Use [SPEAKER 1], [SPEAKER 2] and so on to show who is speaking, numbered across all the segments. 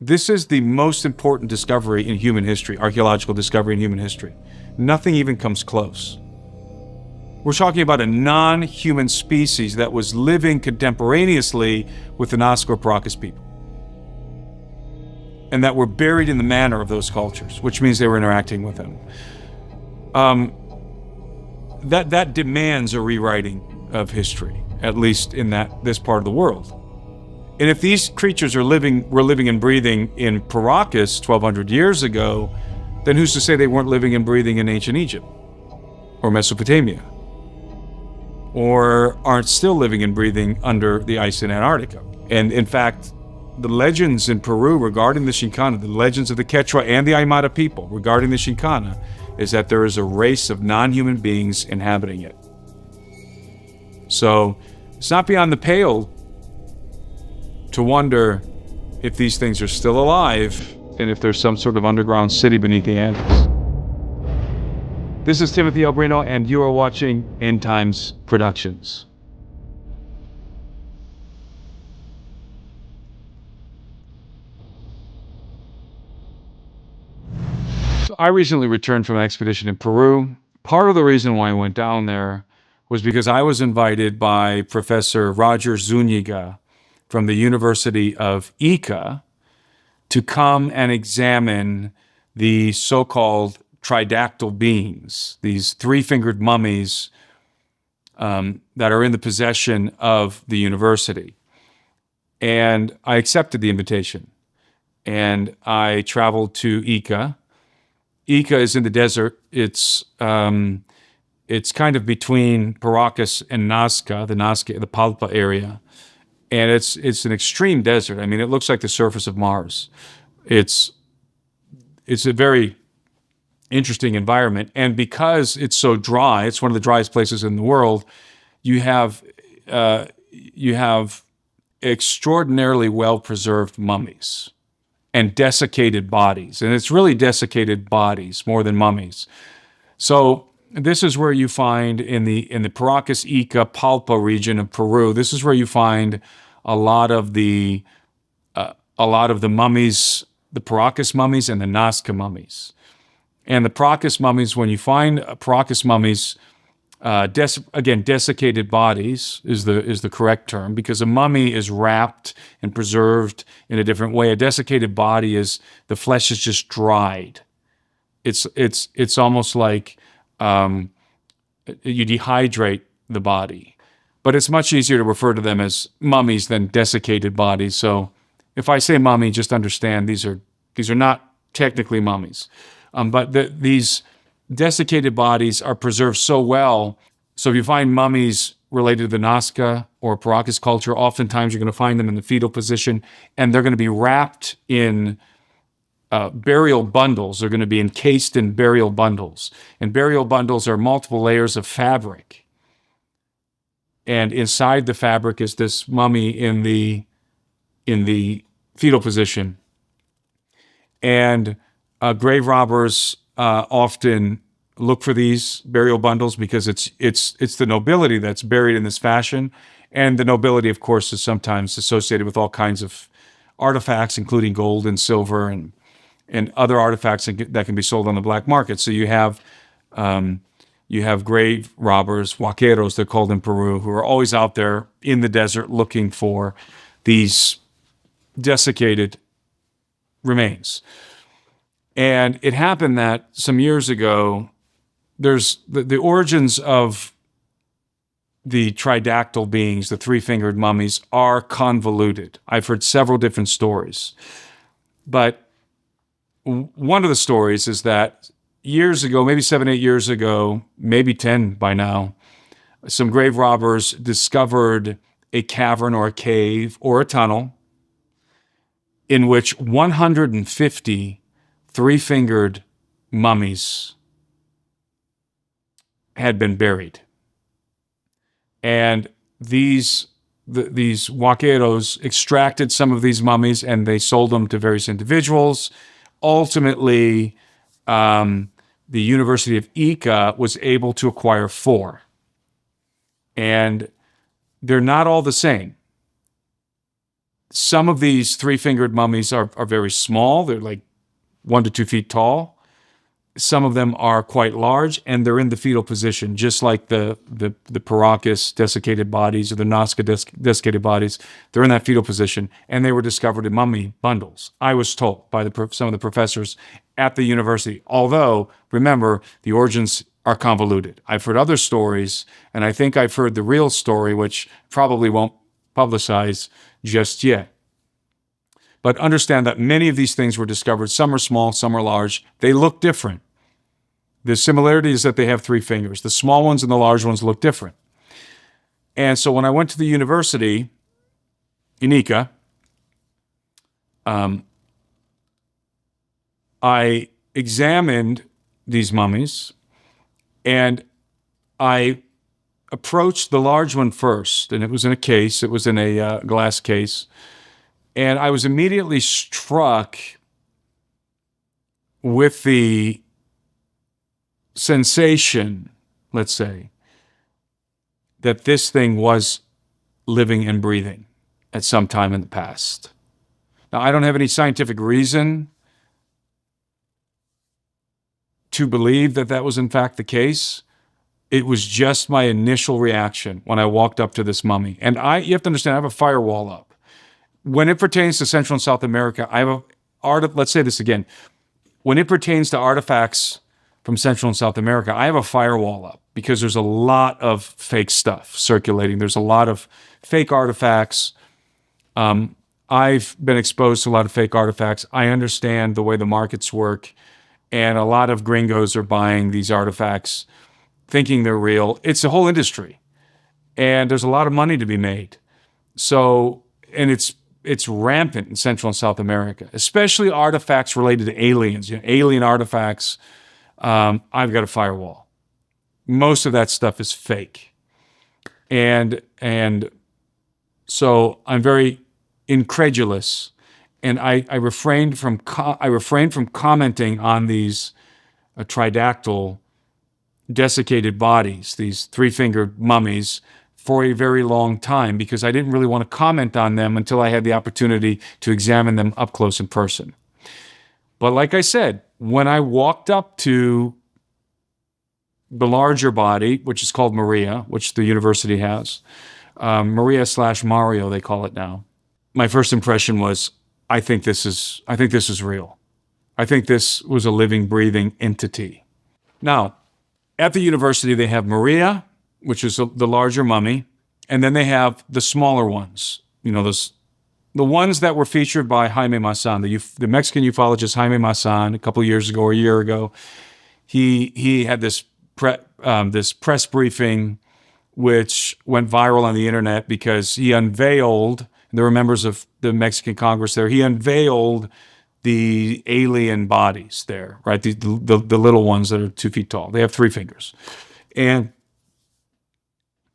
[SPEAKER 1] This is the most important discovery in human history, archaeological discovery in human history. Nothing even comes close. We're talking about a non-human species that was living contemporaneously with the Nazca or Paracas people, and that were buried in the manner of those cultures, which means they were interacting with them. That demands a rewriting of history, at least in this part of the world. And if these creatures were living and breathing in Paracas 1,200 years ago, then who's to say they weren't living and breathing in ancient Egypt or Mesopotamia, or aren't still living and breathing under the ice in Antarctica? And in fact, the legends in Peru regarding the Xinkana, the legends of the Quechua and the Aymara people regarding the Xinkana, is that there is a race of non-human beings inhabiting it. So it's not beyond the pale to wonder if these things are still alive and if there's some sort of underground city beneath the Andes. This is Timothy Albrino, and you are watching End Times Productions. So I recently returned from an expedition in Peru. Part of the reason why I went down there was because I was invited by Professor Roger Zuniga from the University of Ica to come and examine the so-called tridactyl beings, these three-fingered mummies that are in the possession of the university. And I accepted the invitation, and I traveled to Ica. Ica is in the desert. It's kind of between Paracas and Nazca, the Palpa area. And it's an extreme desert. I mean, it looks like the surface of Mars. It's a very interesting environment. And because it's so dry, it's one of the driest places in the world, you have extraordinarily well-preserved mummies and desiccated bodies. And it's really desiccated bodies more than mummies. So this is where you find in the Paracas, Ica, Palpa region of Peru, this is where you find a lot of the mummies, the Paracas mummies and the Nazca mummies. And the Paracas mummies, when you find Paracas mummies, again, desiccated bodies is the correct term, because a mummy is wrapped and preserved in a different way. A desiccated body is the flesh is just dried. It's almost like you dehydrate the body. But it's much easier to refer to them as mummies than desiccated bodies. So if I say mummy, just understand these are not technically mummies. But these desiccated bodies are preserved so well. So if you find mummies related to the Nazca or Paracas culture, oftentimes you're going to find them in the fetal position, and they're going to be wrapped in burial bundles. They're going to be encased in burial bundles. And burial bundles are multiple layers of fabric. And inside the fabric is this mummy in the fetal position. And grave robbers often look for these burial bundles because it's the nobility that's buried in this fashion. And the nobility, of course, is sometimes associated with all kinds of artifacts, including gold and silver and other artifacts that can be sold on the black market. So you have grave robbers, huaqueros, they're called in Peru, who are always out there in the desert looking for these desiccated remains. And it happened that some years ago, there's the origins of the tridactyl beings, the three-fingered mummies, are convoluted. I've heard several different stories. But one of the stories is that years ago, maybe 7, 8 years ago, maybe 10 by now, some grave robbers discovered a cavern or a cave or a tunnel in which 150 three-fingered mummies had been buried. And these huaqueros extracted some of these mummies and they sold them to various individuals. Ultimately, the University of Ica was able to acquire 4. And they're not all the same. Some of these three-fingered mummies are very small. They're like 1 to 2 feet tall. Some of them are quite large, and they're in the fetal position, just like the Paracas desiccated bodies or the Nazca desiccated bodies. They're in that fetal position, and they were discovered in mummy bundles. I was told by some of the professors at the university. Although, remember, the origins are convoluted. I've heard other stories, and I think I've heard the real story, which probably won't publicize just yet. But understand that many of these things were discovered. Some are small, some are large. They look different. The similarity is that they have 3 fingers. The small ones and the large ones look different. And so when I went to the university in Ica, I examined these mummies, and I approached the large one first, and it was in a case. It was in a glass case. And I was immediately struck with the sensation, let's say, that this thing was living and breathing at some time in the past. Now, I don't have any scientific reason to believe that that was in fact the case. It was just my initial reaction when I walked up to this mummy. And you have to understand, I have a firewall up. When it pertains to Central and South America, let's say this again. When it pertains to artifacts from Central and South America, I have a firewall up because there's a lot of fake stuff circulating. There's a lot of fake artifacts. I've been exposed to a lot of fake artifacts. I understand the way the markets work, and a lot of gringos are buying these artifacts thinking they're real. It's a whole industry, and there's a lot of money to be made. So, and it's rampant in Central and South America, especially artifacts related to aliens, alien artifacts. I've got a firewall. Most of that stuff is fake. And so I'm very incredulous, and I refrained from commenting on these tridactyl desiccated bodies, these 3-fingered mummies, for a very long time, because I didn't really want to comment on them until I had the opportunity to examine them up close in person. But like I said, when I walked up to the larger body, which is called Maria, which the university has, Maria/Mario, they call it now, my first impression was, I think this is real. I think this was a living, breathing entity. Now, at the university, they have Maria, which is the larger mummy, and then they have the smaller ones. The ones that were featured by Jaime Maussan, the Mexican ufologist Jaime Maussan, a couple of years ago or a year ago. He had this press briefing, which went viral on the internet because he unveiled. There were members of the Mexican Congress there. He unveiled the alien bodies there, right? The little ones that are 2 feet tall. They have 3 fingers, and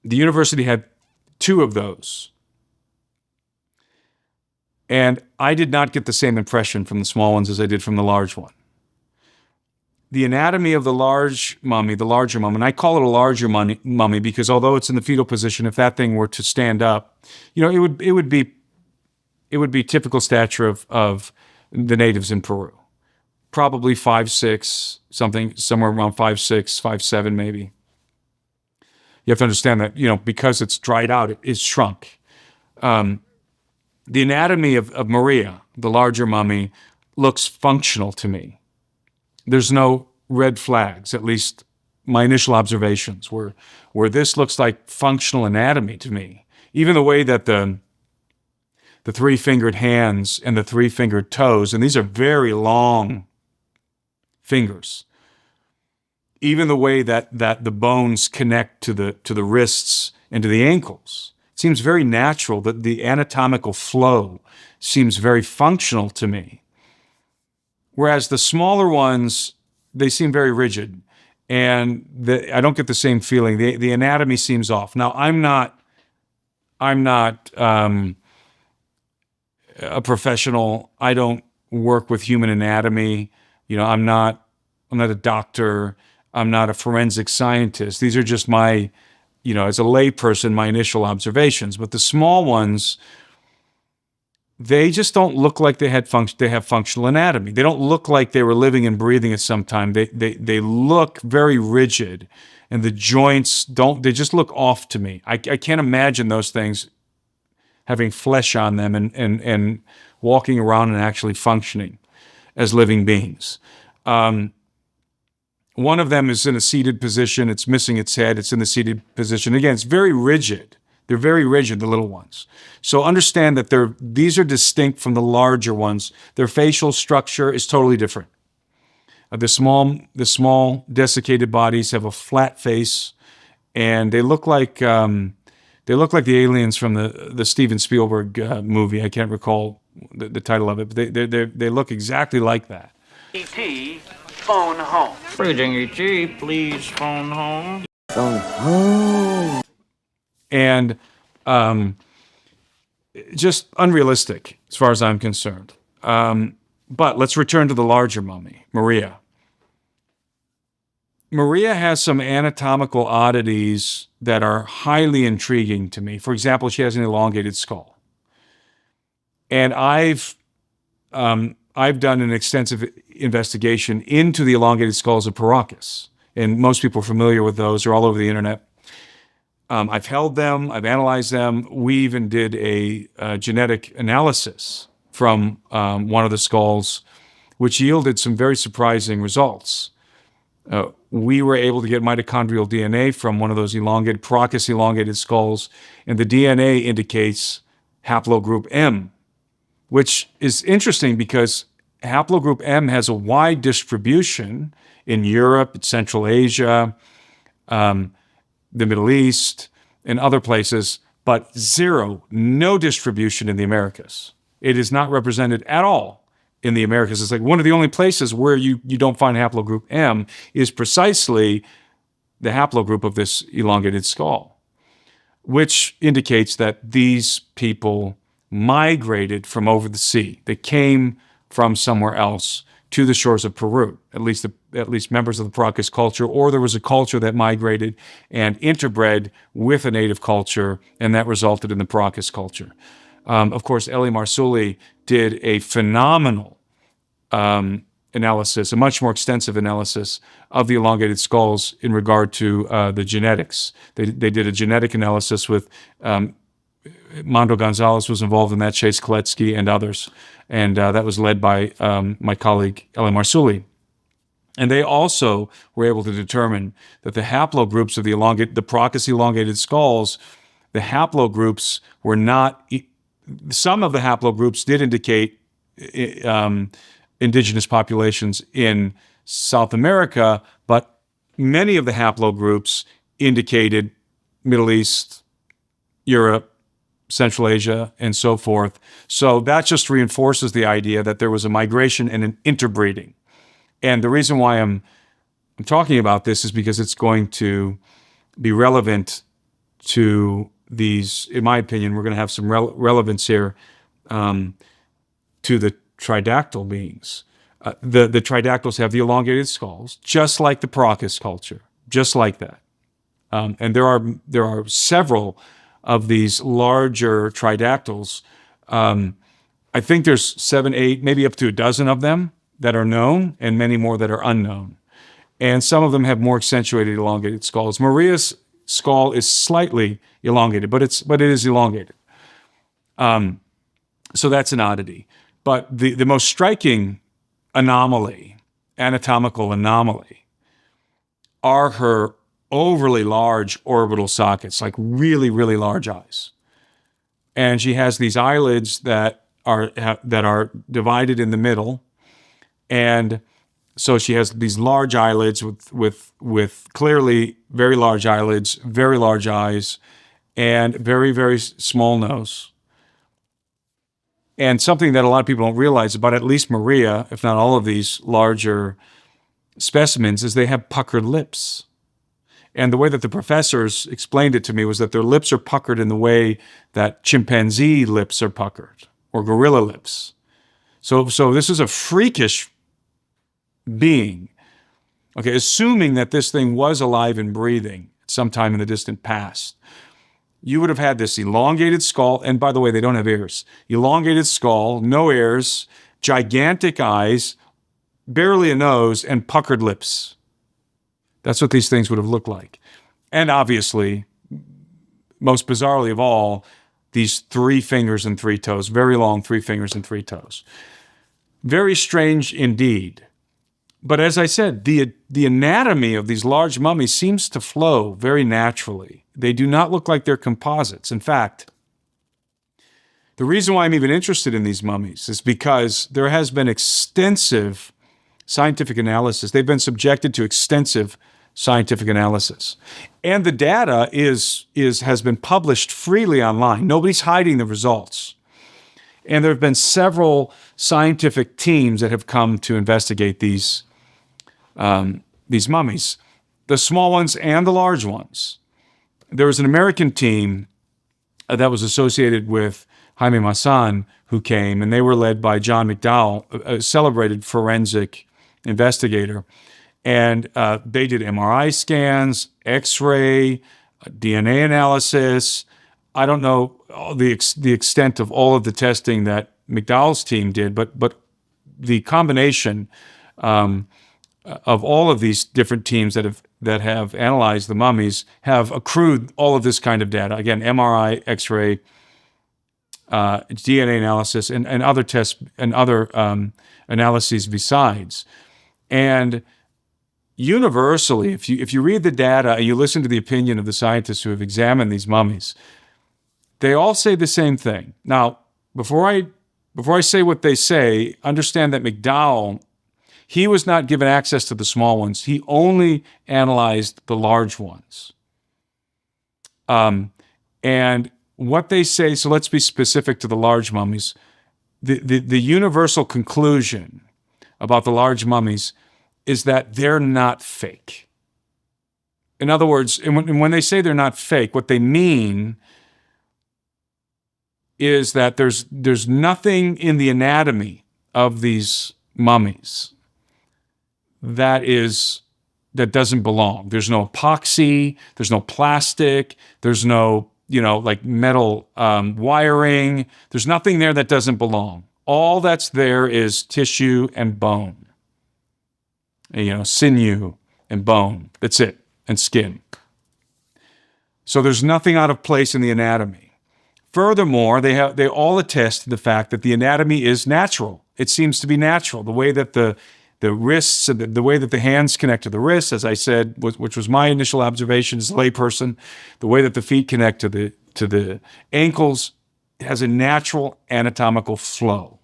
[SPEAKER 1] the university had 2 of those. And I did not get the same impression from the small ones as I did from the large one. The anatomy of the larger mummy, and I call it a larger mummy because although it's in the fetal position, if that thing were to stand up, it would be typical stature of the natives in Peru. Probably 5'6", somewhere around 5'6", 5'7", maybe. You have to understand that, because it's dried out, it is shrunk. The anatomy of Maria, the larger mummy, looks functional to me. There's no red flags, at least my initial observations, where this looks like functional anatomy to me. Even the way that the 3-fingered hands and the 3-fingered toes, and these are very long fingers. Even the way that the bones connect to the wrists and to the ankles. It seems very natural, that the anatomical flow seems very functional to me. Whereas the smaller ones, they seem very rigid, and I don't get the same feeling. The anatomy seems off. Now, I'm not a professional. I don't work with human anatomy. I'm not a doctor. I'm not a forensic scientist. These are just my, as a layperson, my initial observations. But the small ones, they just don't look like they have functional anatomy. They don't look like they were living and breathing at some time. They look very rigid, and the joints they just look off to me. I can't imagine those things having flesh on them and walking around and actually functioning as living beings. One of them is in a seated position. It's missing its head. It's in the seated position. Again, it's very rigid. They're very rigid, the little ones. So understand that these are distinct from the larger ones. Their facial structure is totally different. The small desiccated bodies have a flat face, and they look like the aliens from the Steven Spielberg movie. I can't recall the title of it, but they look exactly like that.
[SPEAKER 2] E.T. phone home.
[SPEAKER 3] Paging E.T., please phone home.
[SPEAKER 4] Phone home.
[SPEAKER 1] And just unrealistic as far as I'm concerned. But let's return to the larger mummy, Maria. Maria has some anatomical oddities that are highly intriguing to me. For example, she has an elongated skull. And I've done an extensive investigation into the elongated skulls of Paracas. And most people are familiar with those. They're all over the internet. I've held them. I've analyzed them. We even did a genetic analysis from one of the skulls, which yielded some very surprising results. We were able to get mitochondrial DNA from one of those Paracas elongated skulls, and the DNA indicates haplogroup M, which is interesting because haplogroup M has a wide distribution in Europe, Central Asia, the Middle East, and other places, but no distribution in the Americas. It is not represented at all in the Americas. It's like one of the only places where you don't find haplogroup M is precisely the haplogroup of this elongated skull, which indicates that these people migrated from over the sea. They came from somewhere else to the shores of Peru, at least members of the Paracas culture, or there was a culture that migrated and interbred with a native culture, and that resulted in the Paracas culture. Of course, Elie Marsouli did a phenomenal analysis, a much more extensive analysis of the elongated skulls in regard to the genetics. They did a genetic analysis with Mondo Gonzalez was involved in that, Chase Koletsky and others. And that was led by my colleague, Elie Marsouli. And they also were able to determine that the haplogroups of the Paracas elongated skulls, the haplogroups were not, some of the haplogroups did indicate indigenous populations in South America, but many of the haplogroups indicated Middle East, Europe, Central Asia, and so forth. So that just reinforces the idea that there was a migration and an interbreeding. And the reason why I'm talking about this is because it's going to be relevant to these, in my opinion, we're going to have some relevance here to the tridactyl beings. The tridactyls have the elongated skulls, just like the Paracas culture, just like that. And there are several of these larger tridactyls. I think there's 7, 8, maybe up to a dozen of them that are known, and many more that are unknown. And some of them have more accentuated elongated skulls. Maria's skull is slightly elongated, but it is elongated. So that's an oddity. But the most striking anatomical anomaly, are her overly large orbital sockets, like really, really large eyes. And she has these eyelids that are divided in the middle. And so she has these large eyelids with clearly very large eyelids, very large eyes, and very, very small nose. And something that a lot of people don't realize about at least Maria, if not all of these larger specimens, is they have puckered lips. And the way that the professors explained it to me was that their lips are puckered in the way that chimpanzee lips are puckered, or gorilla lips. So this is a freakish being. Okay, assuming that this thing was alive and breathing sometime in the distant past, you would have had this elongated skull. And by the way, they don't have ears. Elongated skull, no ears, gigantic eyes, barely a nose, and puckered lips. That's what these things would have looked like. And obviously, most bizarrely of all, these 3 fingers and 3 toes, very long 3 fingers and 3 toes. Very strange indeed. But as I said, the anatomy of these large mummies seems to flow very naturally. They do not look like they're composites. In fact, the reason why I'm even interested in these mummies is because there has been extensive scientific analysis. They've been subjected to extensive scientific analysis. And the data has been published freely online. Nobody's hiding the results. And there have been several scientific teams that have come to investigate these mummies, the small ones and the large ones. There was an American team that was associated with Jaime Maussan who came, and they were led by John McDowell, a celebrated forensic investigator. And they did MRI scans, X-ray, DNA analysis. I don't know the extent of all of the testing that McDowell's team did, but the combination of all of these different teams that have analyzed the mummies have accrued all of this kind of data. Again, MRI, X-ray, DNA analysis, and other tests and other analyses besides. And universally, if you read the data and you listen to the opinion of the scientists who have examined these mummies, they all say the same thing. Now, before I say what they say, understand that McDowell, he was not given access to the small ones. He only analyzed the large ones. And what they say, so let's be specific to the large mummies. The universal conclusion about the large mummies is that they're not fake. In other words, and when they say they're not fake, what they mean is that there's nothing in the anatomy of these mummies that doesn't belong. There's no epoxy, there's no plastic, there's no, like metal wiring. There's nothing there that doesn't belong. All that's there is tissue and bone. Sinew and bone. That's it. And skin. So there's nothing out of place in the anatomy. Furthermore, they all attest to the fact that the anatomy is natural. It seems to be natural. The way that the wrists, the way that the hands connect to the wrists, as I said, which was my initial observation as a layperson, the way that the feet connect to the ankles has a natural anatomical flow.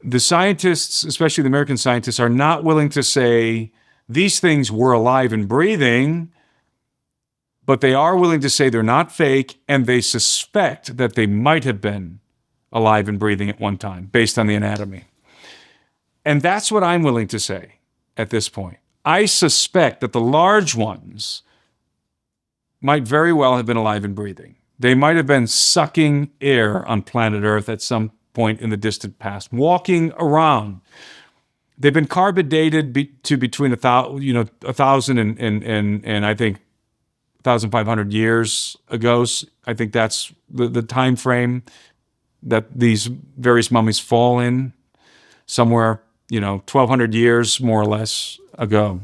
[SPEAKER 1] The scientists, especially the American scientists, are not willing to say these things were alive and breathing, but they are willing to say they're not fake, and they suspect that they might have been alive and breathing at one time based on the anatomy. And that's what I'm willing to say at this point. I suspect that the large ones might very well have been alive and breathing. They might have been sucking air on planet Earth at some point in the distant past, walking around. They've been carbon dated to between 1,000 and I think 1,500 years ago. I think that's the time frame that these various mummies fall in, somewhere 1,200 years more or less ago,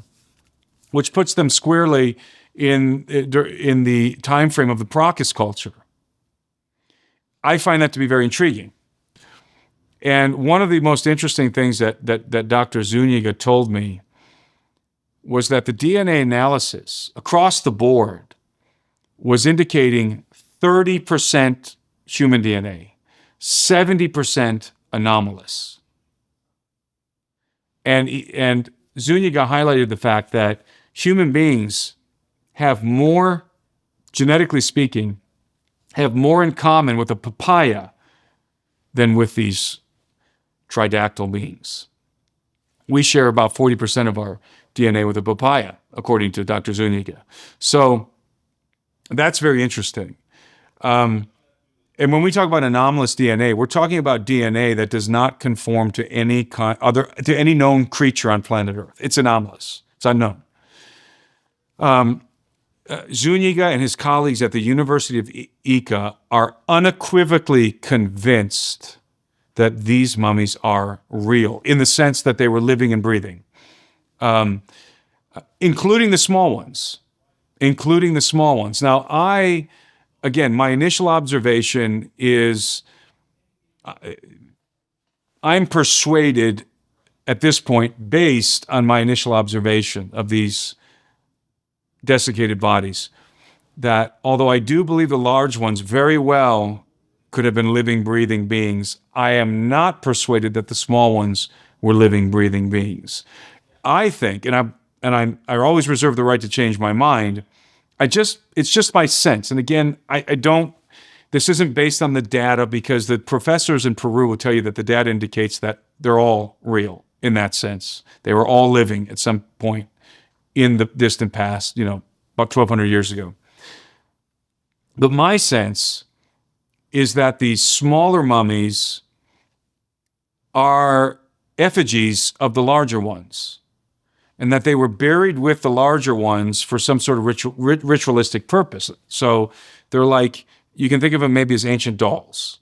[SPEAKER 1] which puts them squarely in the time frame of the Procus culture. I find that to be very intriguing. And one of the most interesting things that Dr. Zuniga told me was that the DNA analysis across the board was indicating 30% human DNA, 70% anomalous. And Zuniga highlighted the fact that human beings have more, genetically speaking, have more in common with a papaya than with these tridactyl beings. We share about 40% of our DNA with a papaya, according to Dr. Zuniga. So that's very interesting. And when we talk about anomalous DNA, we're talking about DNA that does not conform to any known creature on planet Earth. It's anomalous. It's unknown. Zuniga and his colleagues at the University of Ica are unequivocally convinced that these mummies are real, in the sense that they were living and breathing, including the small ones. Now, again, my initial observation is I'm persuaded at this point, based on my initial observation of these desiccated bodies, that although I do believe the large ones very well could have been living, breathing beings, I am not persuaded that the small ones were living, breathing beings. I think, and I always reserve the right to change my mind. It's just my sense. And again, I don't. This isn't based on the data, because the professors in Peru will tell you that the data indicates that they're all real in that sense. They were all living at some point in the distant past, about 1,200 years ago. But my sense is that these smaller mummies are effigies of the larger ones, and that they were buried with the larger ones for some sort of ritualistic purpose. So they're like, you can think of them maybe as ancient dolls.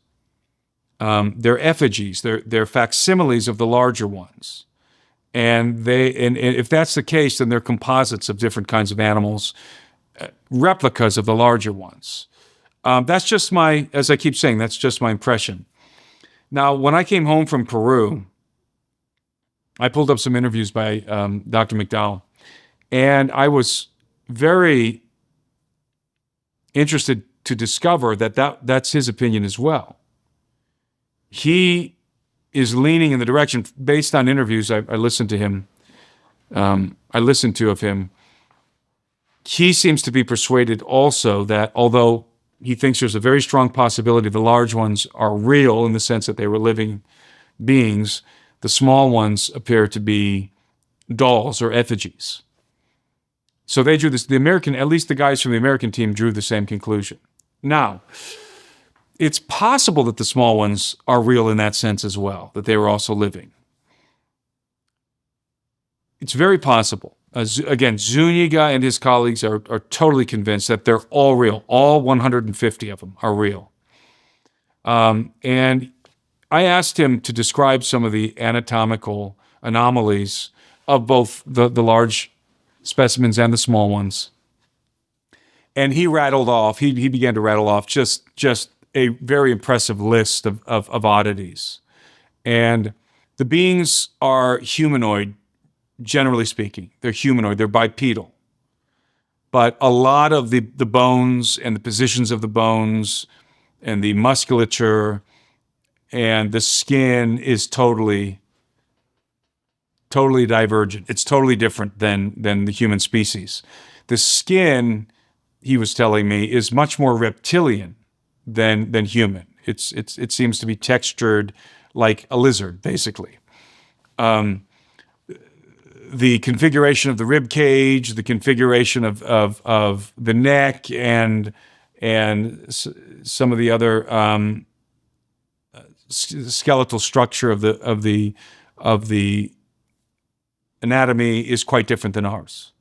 [SPEAKER 1] They're effigies, they're facsimiles of the larger ones. And if that's the case, then they're composites of different kinds of animals, replicas of the larger ones. That's just as I keep saying, that's just my impression. Now, when I came home from Peru, I pulled up some interviews by Dr. McDowell, and I was very interested to discover that's his opinion as well. He is leaning in the direction, based on interviews I listened to him. I listened to of him. He seems to be persuaded also that although he thinks there's a very strong possibility the large ones are real in the sense that they were living beings, the small ones appear to be dolls or effigies. So they drew this. At least the guys from the American team drew the same conclusion. Now, it's possible that the small ones are real in that sense as well, that they were also living. It's very possible. Again, Zuniga and his colleagues are totally convinced that they're all real. All 150 of them are real. And I asked him to describe some of the anatomical anomalies of both the large specimens and the small ones. And he began to rattle off just a very impressive list of oddities. And the beings are humanoid, generally speaking. They're humanoid, they're bipedal. But a lot of the bones and the positions of the bones and the musculature and the skin is totally divergent. It's totally different than the human species. The skin, he was telling me, is much more reptilian than human. It seems to be textured like a lizard, basically. The configuration of the rib cage, the configuration of the neck, and some of the other skeletal structure of the anatomy is quite different than ours.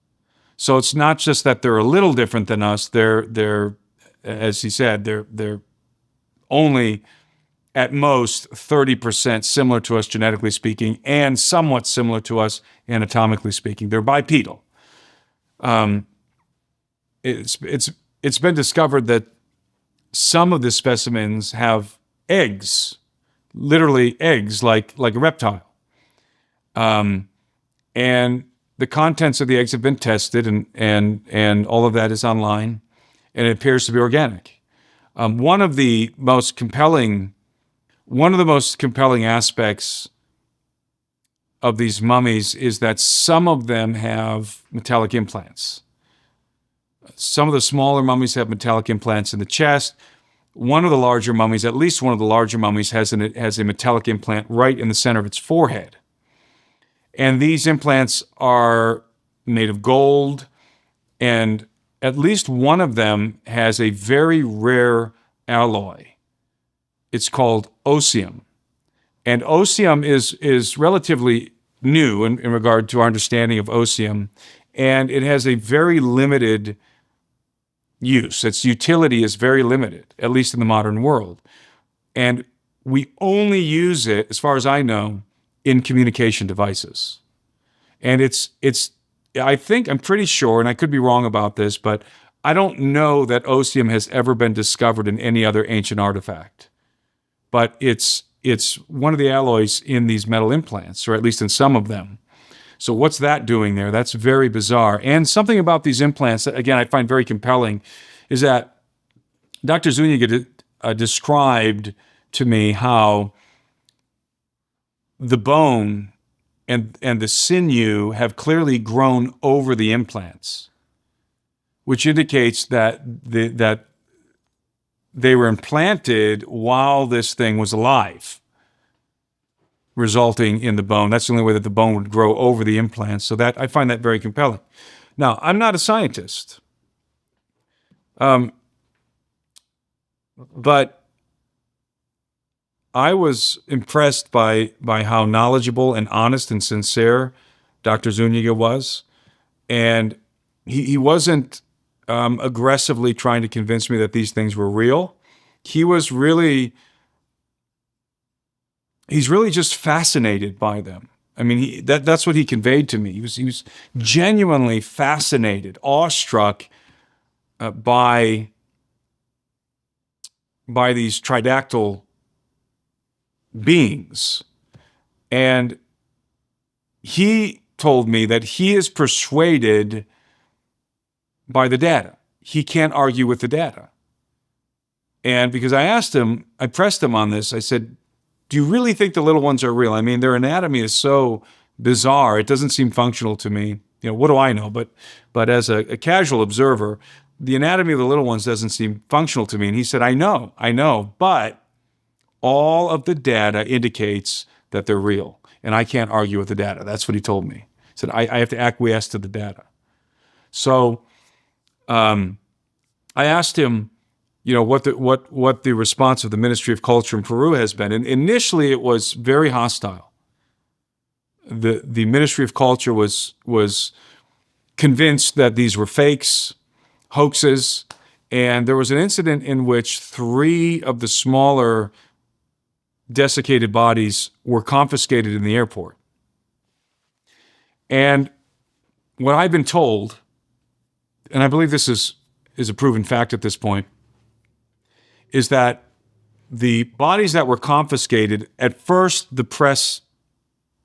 [SPEAKER 1] So it's not just that they're a little different than us. They're as he said, they're only at most 30% similar to us genetically speaking, and somewhat similar to us anatomically speaking. They're bipedal. It's been discovered that some of the specimens have eggs, literally eggs, like a reptile. And the contents of the eggs have been tested, and all of that is online, and it appears to be organic. One of the most compelling aspects of these mummies is that some of them have metallic implants. Some of the smaller mummies have metallic implants in the chest. One of the larger mummies, at least one of the larger mummies, has a metallic implant right in the center of its forehead. And these implants are made of gold, and at least one of them has a very rare alloy. It's called osmium. And osmium is relatively new in regard to our understanding of osmium, and it has a very limited use. Its utility is very limited, at least in the modern world. And we only use it, as far as I know, in communication devices. And I'm pretty sure, and I could be wrong about this, but I don't know that osmium has ever been discovered in any other ancient artifact. But it's one of the alloys in these metal implants, or at least in some of them. So what's that doing there? That's very bizarre. And something about these implants that, again, I find very compelling is that Dr. Zuniga described to me how the bone and the sinew have clearly grown over the implants, which indicates that they were implanted while this thing was alive, resulting in the bone. That's the only way that the bone would grow over the implants. So that I find that very compelling. Now, I'm not a scientist, but I was impressed by how knowledgeable and honest and sincere Dr. Zuniga was. And he wasn't aggressively trying to convince me that these things were real. He's really just fascinated by them. I mean, that's what he conveyed to me. He was genuinely fascinated, awestruck by these tridactyl beings. And he told me that he is persuaded by the data. He can't argue with the data. And because I pressed him on this, I said, do you really think the little ones are real? I mean, their anatomy is so bizarre. It doesn't seem functional to me. What do I know? But as a casual observer, the anatomy of the little ones doesn't seem functional to me. And he said, I know, but all of the data indicates that they're real. And I can't argue with the data. That's what he told me. He said, I have to acquiesce to the data. So I asked him, what the response of the Ministry of Culture in Peru has been. And initially it was very hostile. The Ministry of Culture was convinced that these were fakes, hoaxes, and there was an incident in which 3 of the smaller desiccated bodies were confiscated in the airport. And what I've been told, and I believe this is a proven fact at this point, is that the bodies that were confiscated, at first the press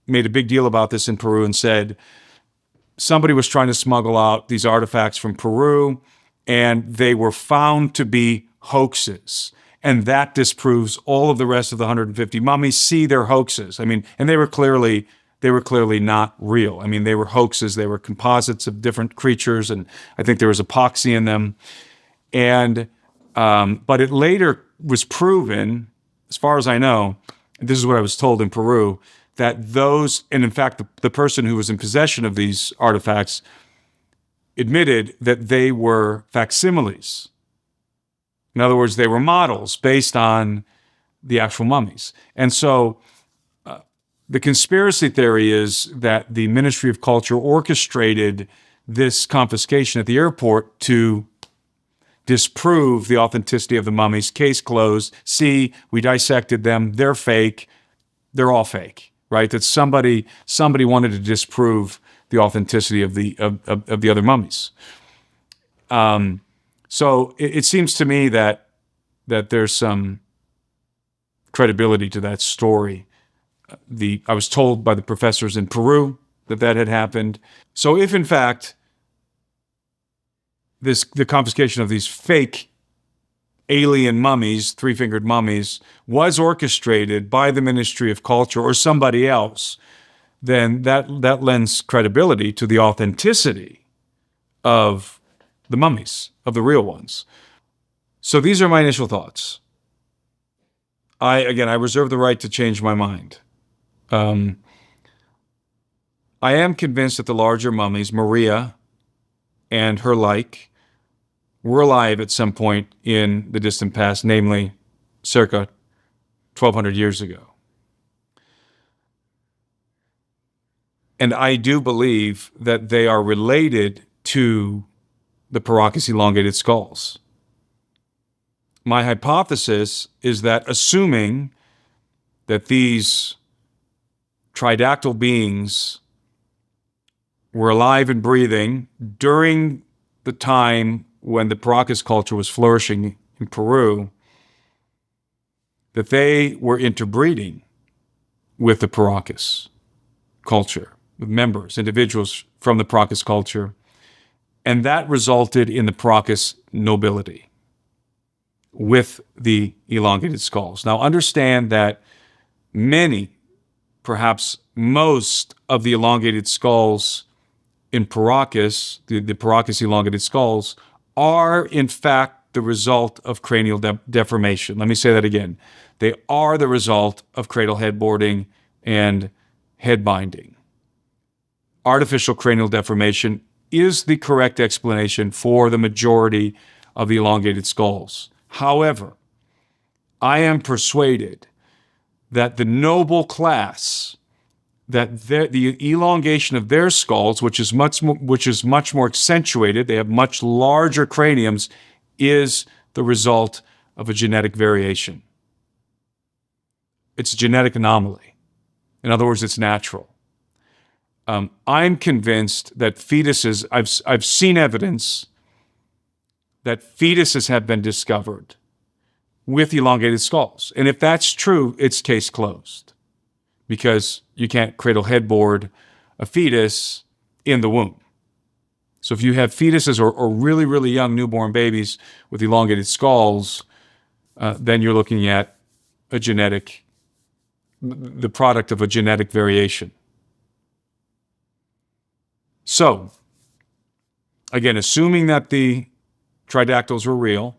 [SPEAKER 1] made a big deal about this in Peru and said somebody was trying to smuggle out these artifacts from Peru and they were found to be hoaxes. And that disproves all of the rest of the 150 mummies. See, they're hoaxes. I mean, and they were clearly not real. I mean, they were hoaxes. They were composites of different creatures, and I think there was epoxy in them. And but it later was proven, as far as I know, and this is what I was told in Peru, that those, and in fact, the person who was in possession of these artifacts admitted that they were facsimiles. In other words, they were models based on the actual mummies. And so the conspiracy theory is that the Ministry of Culture orchestrated this confiscation at the airport to disprove the authenticity of the mummies. Case closed. See, we dissected them. They're fake. They're all fake, right? That somebody wanted to disprove the authenticity of the other mummies. So it seems to me that there's some credibility to that story. I was told by the professors in Peru that had happened. So if in fact the confiscation of these fake alien mummies, 3-fingered mummies, was orchestrated by the Ministry of Culture or somebody else, then that lends credibility to the authenticity of the mummies, of the real ones. So these are my initial thoughts. I reserve the right to change my mind. I am convinced that the larger mummies, Maria and her like, were alive at some point in the distant past, namely circa 1,200 years ago. And I do believe that they are related to the Paracas elongated skulls. My hypothesis is that assuming that these tridactyl beings were alive and breathing during the time when the Paracas culture was flourishing in Peru, that they were interbreeding with the Paracas culture, with members, individuals from the Paracas culture, and that resulted in the Paracas nobility with the elongated skulls. Now understand that many, perhaps most of the elongated skulls in Paracas, the Paracas elongated skulls, are in fact the result of cranial deformation. Let me say that again. They are the result of cradle headboarding and head binding. Artificial cranial deformation is the correct explanation for the majority of the elongated skulls. However, I am persuaded that the noble class, that the elongation of their skulls, which is much more accentuated, they have much larger craniums, is the result of a genetic variation. It's a genetic anomaly. In other words, it's natural. I'm convinced that fetuses, I've seen evidence that fetuses have been discovered with elongated skulls. And if that's true, it's case closed, because you can't cradle headboard a fetus in the womb. So if you have fetuses or really, really young newborn babies with elongated skulls, then you're looking at the product of a genetic variation. So, again, assuming that the tridactyls were real,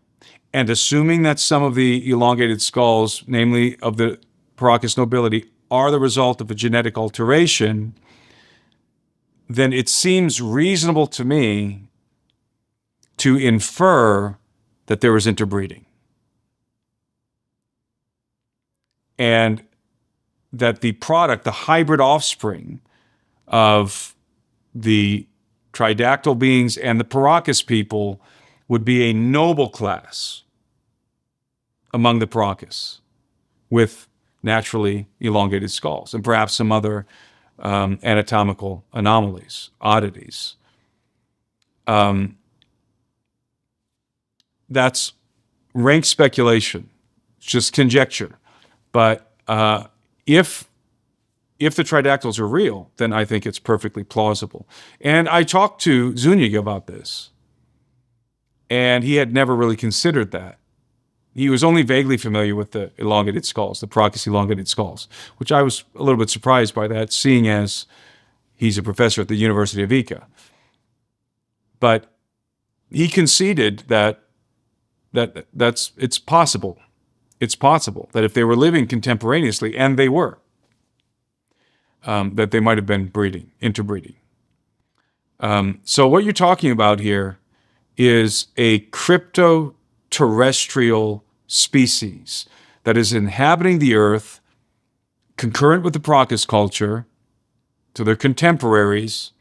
[SPEAKER 1] and assuming that some of the elongated skulls, namely of the Paracas nobility, are the result of a genetic alteration, then it seems reasonable to me to infer that there was interbreeding. And that the product, the hybrid offspring of the tridactyl beings and the Paracas people, would be a noble class among the Paracas with naturally elongated skulls, and perhaps some other anatomical anomalies, oddities. That's rank speculation. It's just conjecture. But if the tridactyls are real, then I think it's perfectly plausible. And I talked to Zúñiga about this, and he had never really considered that. He was only vaguely familiar with the elongated skulls, the Paracas elongated skulls, which I was a little bit surprised by that, seeing as he's a professor at the University of Ica. But he conceded that it's possible. It's possible that if they were living contemporaneously, and they were, that they might have been interbreeding. So what you're talking about here is a crypto-terrestrial species that is inhabiting the earth, concurrent with the Paracas culture, to their contemporaries,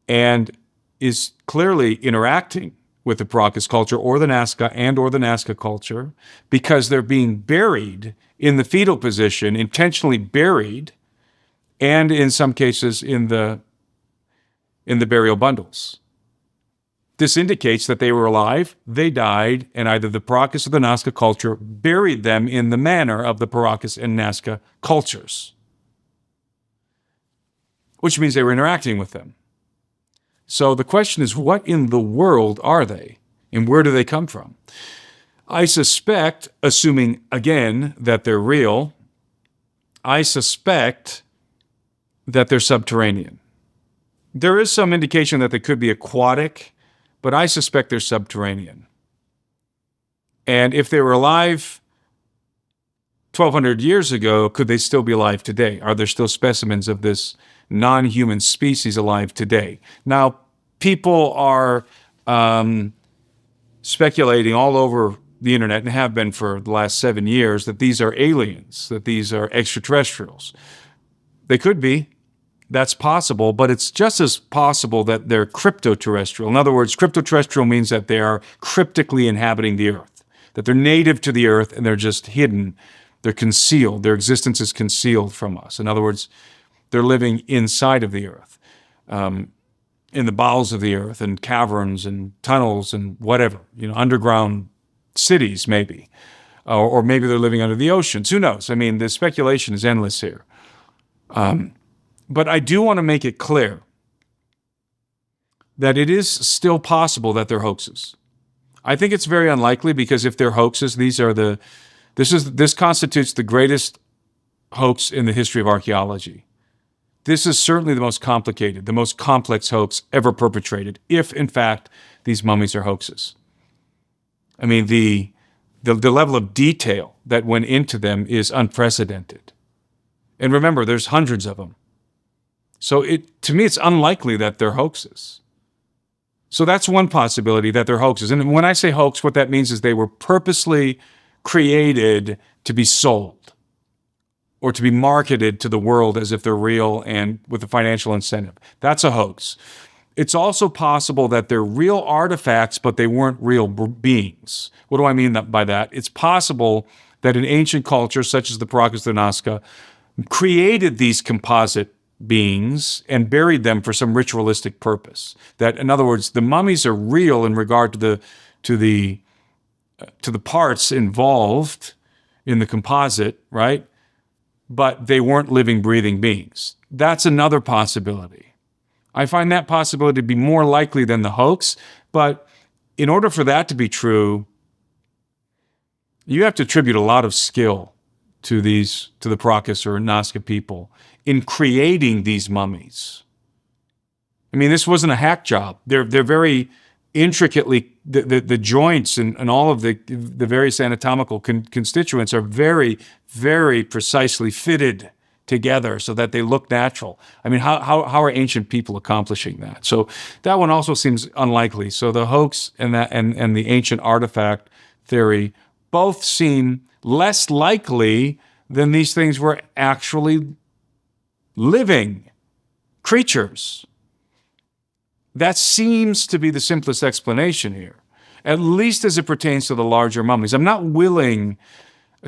[SPEAKER 1] and is clearly interacting with the Paracas culture or the Nazca culture, because they're being buried in the fetal position, intentionally buried, and in some cases in the burial bundles. This indicates that they were alive, they died, and either the Paracas or the Nazca culture buried them in the manner of the Paracas and Nazca cultures, which means they were interacting with them. So the question is, what in the world are they, and where do they come from? I suspect, assuming again that they're real, I suspect that they're subterranean. There is some indication that they could be aquatic, but I suspect they're subterranean. And if they were alive 1,200 years ago, could they still be alive today? Are there still specimens of this non-human species alive today? Now, people are speculating all over the internet, and have been for the last 7 years, that these are aliens, that these are extraterrestrials. They could be. That's possible, but it's just as possible that they're cryptoterrestrial. In other words, cryptoterrestrial means that they are cryptically inhabiting the Earth, that they're native to the Earth and they're just hidden. They're concealed. Their existence is concealed from us. In other words, they're living inside of the Earth, in the bowels of the Earth, and caverns and tunnels and whatever, underground cities maybe, or maybe they're living under the oceans. Who knows? I mean, the speculation is endless here. But I do want to make it clear that it is still possible that they're hoaxes. I think it's very unlikely because if they're hoaxes, this constitutes the greatest hoax in the history of archaeology. This is certainly the most complicated, the most complex hoax ever perpetrated, if in fact these mummies are hoaxes. I mean, the level of detail that went into them is unprecedented. And remember, there's hundreds of them. So to me, it's unlikely that they're hoaxes. So that's one possibility, that they're hoaxes. And when I say hoax, what that means is they were purposely created to be sold or to be marketed to the world as if they're real and with a financial incentive. That's a hoax. It's also possible that they're real artifacts, but they weren't real beings. What do I mean by that? It's possible that an ancient culture, such as the Paracas de Nazca, created these composite beings and buried them for some ritualistic purpose. That, in other words, the mummies are real in regard to the parts involved in the composite, right? But they weren't living, breathing beings. That's another possibility. I find that possibility to be more likely than the hoax, but in order for that to be true, you have to attribute a lot of skill to the Paracas or Nazca people in creating these mummies. I mean, this wasn't a hack job. They're very intricately, the joints and all of the various anatomical constituents are very, very precisely fitted together so that they look natural. I mean, how are ancient people accomplishing that? So that one also seems unlikely. So the hoax and the ancient artifact theory both seem less likely than these things were actually living creatures. That seems to be the simplest explanation here, at least as it pertains to the larger mummies. I'm not willing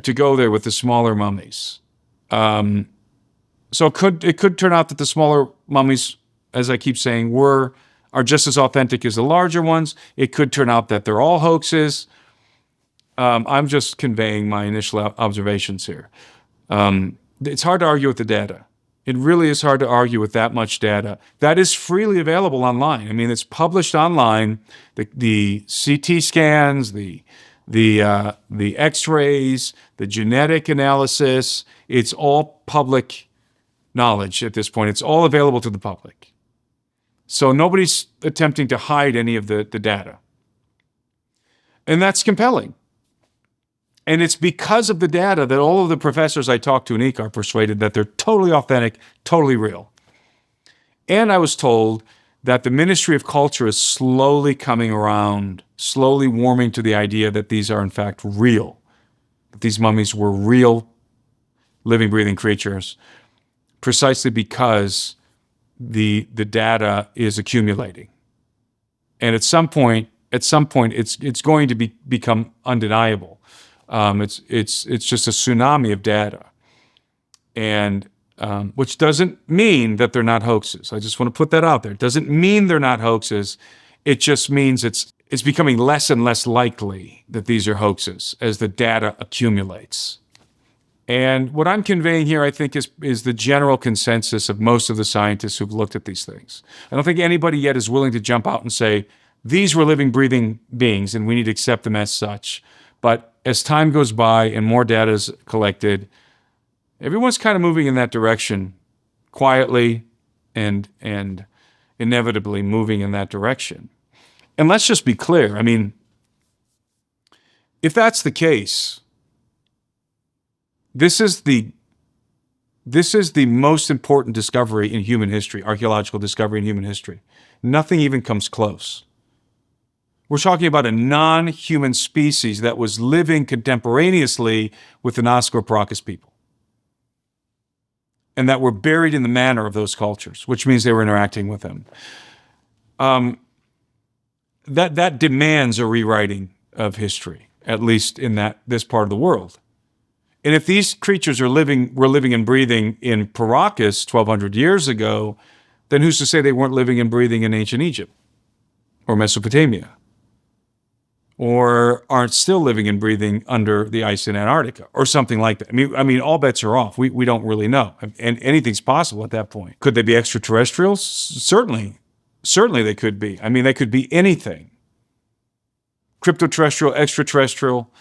[SPEAKER 1] to go there with the smaller mummies. So it could turn out that the smaller mummies, as I keep saying, are just as authentic as the larger ones. It could turn out that they're all hoaxes. I'm just conveying my initial observations here. It's hard to argue with the data. It really is hard to argue with that much data. That is freely available online. I mean, it's published online. The CT scans, the X-rays, the genetic analysis, it's all public knowledge at this point. It's all available to the public. So nobody's attempting to hide any of the data. And that's compelling. And it's because of the data that all of the professors I talked to in EEC are persuaded that they're totally authentic, totally real. And I was told that the Ministry of Culture is slowly coming around, slowly warming to the idea that these are in fact real, that these mummies were real living, breathing creatures, precisely because the data is accumulating. And at some point, it's going to become undeniable. It's just a tsunami of data, and which doesn't mean that they're not hoaxes. I just want to put that out there. It doesn't mean they're not hoaxes. It just means it's becoming less and less likely that these are hoaxes as the data accumulates. And what I'm conveying here, I think, is the general consensus of most of the scientists who've looked at these things. I don't think anybody yet is willing to jump out and say, these were living, breathing beings, and we need to accept them as such. But as time goes by and more data is collected, everyone's kind of moving in that direction, quietly and inevitably moving in that direction. And let's just be clear. I mean, if that's the case, this is the most important discovery in human history, archaeological discovery in human history. Nothing even comes close. We're talking about a non-human species that was living contemporaneously with the Nazca or Paracas people. and that were buried in the manner of those cultures, which means they were interacting with them. That demands a rewriting of history, at least in this part of the world. And if these creatures were living and breathing in Paracas 1,200 years ago, then who's to say they weren't living and breathing in ancient Egypt or Mesopotamia, or aren't still living and breathing under the ice in Antarctica or something like that? I mean, all bets are off. We don't really know, and anything's possible at that point. Could they be extraterrestrials? Certainly they could be. I mean, they could be anything. Cryptoterrestrial, extraterrestrial,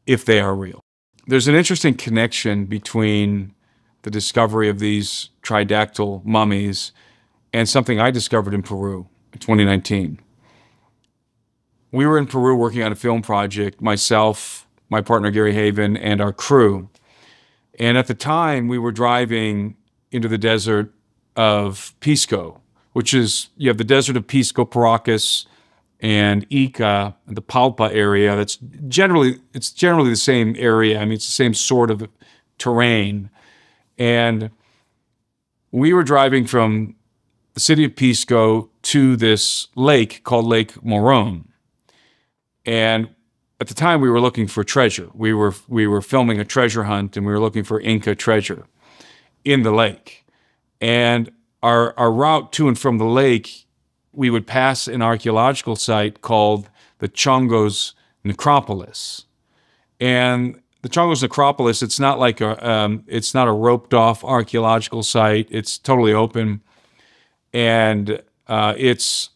[SPEAKER 1] if they are real. There's an interesting connection between the discovery of these tridactyl mummies and something I discovered in Peru in 2019. We were in Peru working on a film project, myself, my partner Gary Haven, and our crew. And at the time, we were driving into the desert of Pisco, which is, you have the desert of Pisco, Paracas, and Ica, the Palpa area. It's generally the same area. I mean, it's the same sort of terrain. And we were driving from the city of Pisco to this lake called Lake Morón. And at the time, we were looking for treasure. We were filming a treasure hunt, and we were looking for Inca treasure in the lake. And our route to and from the lake, we would pass an archaeological site called the Chongos Necropolis. And the Chongos Necropolis, it's not a roped off archaeological site. It's totally open. And it's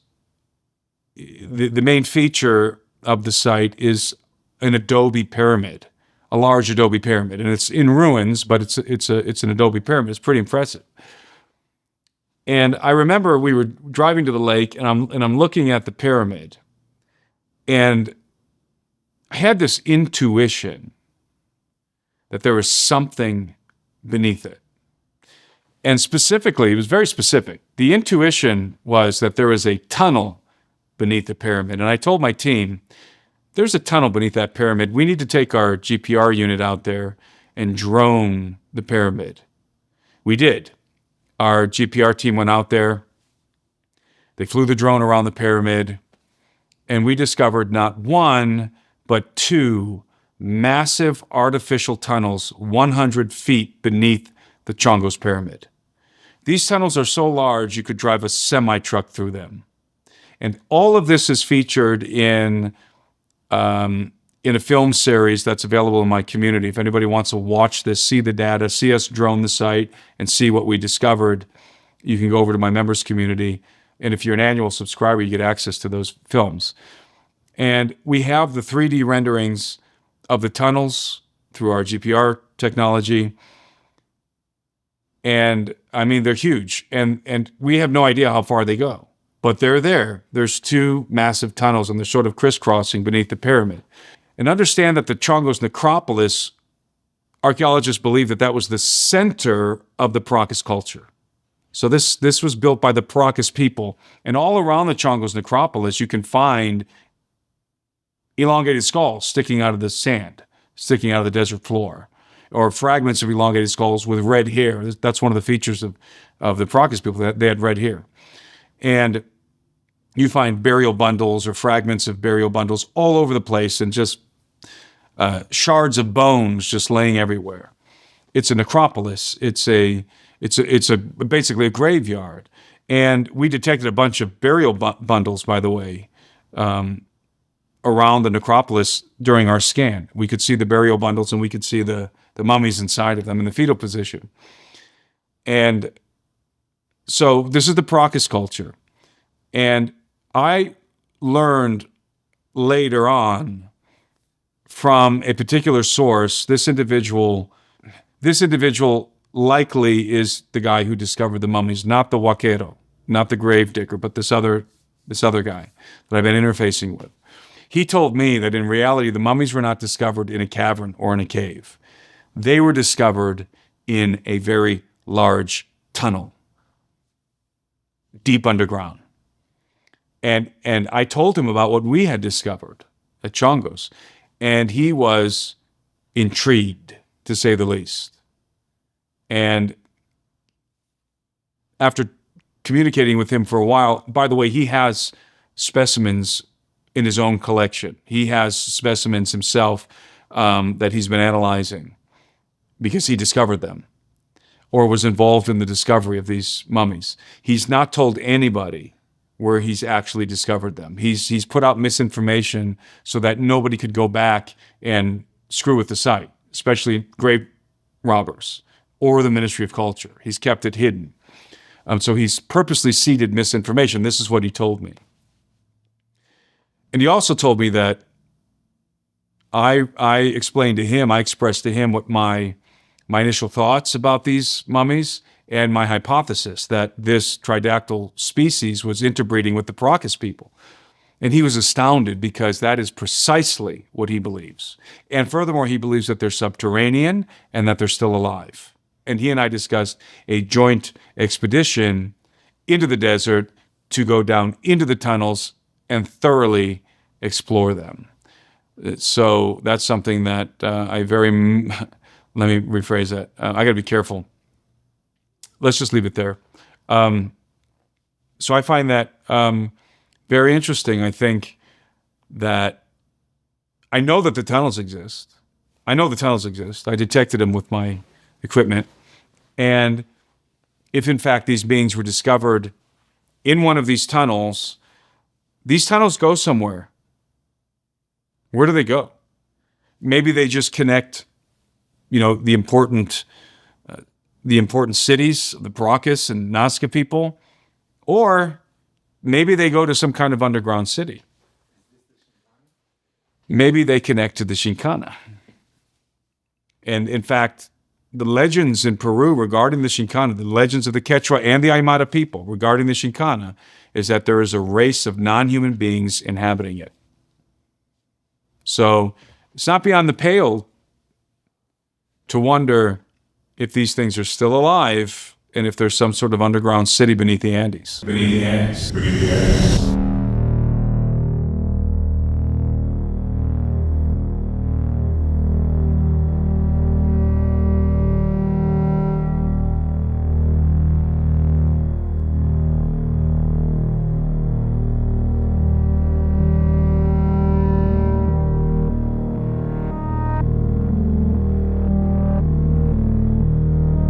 [SPEAKER 1] the main feature of the site is an adobe pyramid, a large adobe pyramid. And it's in ruins, but it's an adobe pyramid. It's pretty impressive. And I remember we were driving to the lake, and I'm looking at the pyramid, and I had this intuition that there was something beneath it. And specifically, it was very specific. The intuition was that there was a tunnel beneath the pyramid. And I told my team, there's a tunnel beneath that pyramid. We need to take our GPR unit out there and drone the pyramid. We did. Our GPR team went out there. They flew the drone around the pyramid, and we discovered not one, but two massive artificial tunnels 100 feet beneath the Chongos Pyramid. These tunnels are so large you could drive a semi-truck through them. And all of this is featured in a film series that's available in my community. If anybody wants to watch this, see the data, see us drone the site, and see what we discovered, you can go over to my members community. And if you're an annual subscriber, you get access to those films. And we have the 3D renderings of the tunnels through our GPR technology. And I mean, they're huge. And we have no idea how far they go. But they're there. There's two massive tunnels, and they're sort of crisscrossing beneath the pyramid. And understand that the Chongos Necropolis, archaeologists believe that was the center of the Paracas culture. So this was built by the Paracas people. And all around the Chongos Necropolis, you can find elongated skulls sticking out of the sand, sticking out of the desert floor, or fragments of elongated skulls with red hair. That's one of the features of the Paracas people, that they had red hair. And you find burial bundles or fragments of burial bundles all over the place, and just shards of bones just laying everywhere. It's a necropolis. It's basically a graveyard. And we detected a bunch of burial bundles, by the way, around the necropolis during our scan. We could see the burial bundles, and we could see the mummies inside of them in the fetal position. And so this is the Paracas culture. And I learned later on from a particular source, this individual likely is the guy who discovered the mummies, not the Huaquero, not the grave digger, but this other guy that I've been interfacing with. He told me that in reality, the mummies were not discovered in a cavern or in a cave. They were discovered in a very large tunnel, deep underground. And I told him about what we had discovered at Chongos, and he was intrigued, to say the least. And after communicating with him for a while, by the way, he has specimens in his own collection. He has specimens himself that he's been analyzing because he discovered them or was involved in the discovery of these mummies. He's not told anybody where he's actually discovered them. He's put out misinformation so that nobody could go back and screw with the site, especially grave robbers or the Ministry of Culture. He's kept it hidden. So he's purposely seeded misinformation. This is what he told me. And he also told me that I explained to him, I expressed to him what my initial thoughts about these mummies and my hypothesis that this tridactyl species was interbreeding with the Paracas people. And he was astounded because that is precisely what he believes. And furthermore, he believes that they're subterranean and that they're still alive. And he and I discussed a joint expedition into the desert to go down into the tunnels and thoroughly explore them. So that's something that let me rephrase that. I got to be careful. Let's just leave it there. So I find that very interesting. I think that I know that the tunnels exist. I know the tunnels exist. I detected them with my equipment. And if in fact these beings were discovered in one of these tunnels go somewhere. Where do they go? Maybe they just connect, the important cities, the Paracas and Nazca people, or maybe they go to some kind of underground city. Maybe they connect to the Xincana. And in fact, the legends in Peru regarding the Xincana, the legends of the Quechua and the Aymara people regarding the Xincana, is that there is a race of non-human beings inhabiting it. So it's not beyond the pale to wonder if these things are still alive and if there's some sort of underground city beneath the Andes.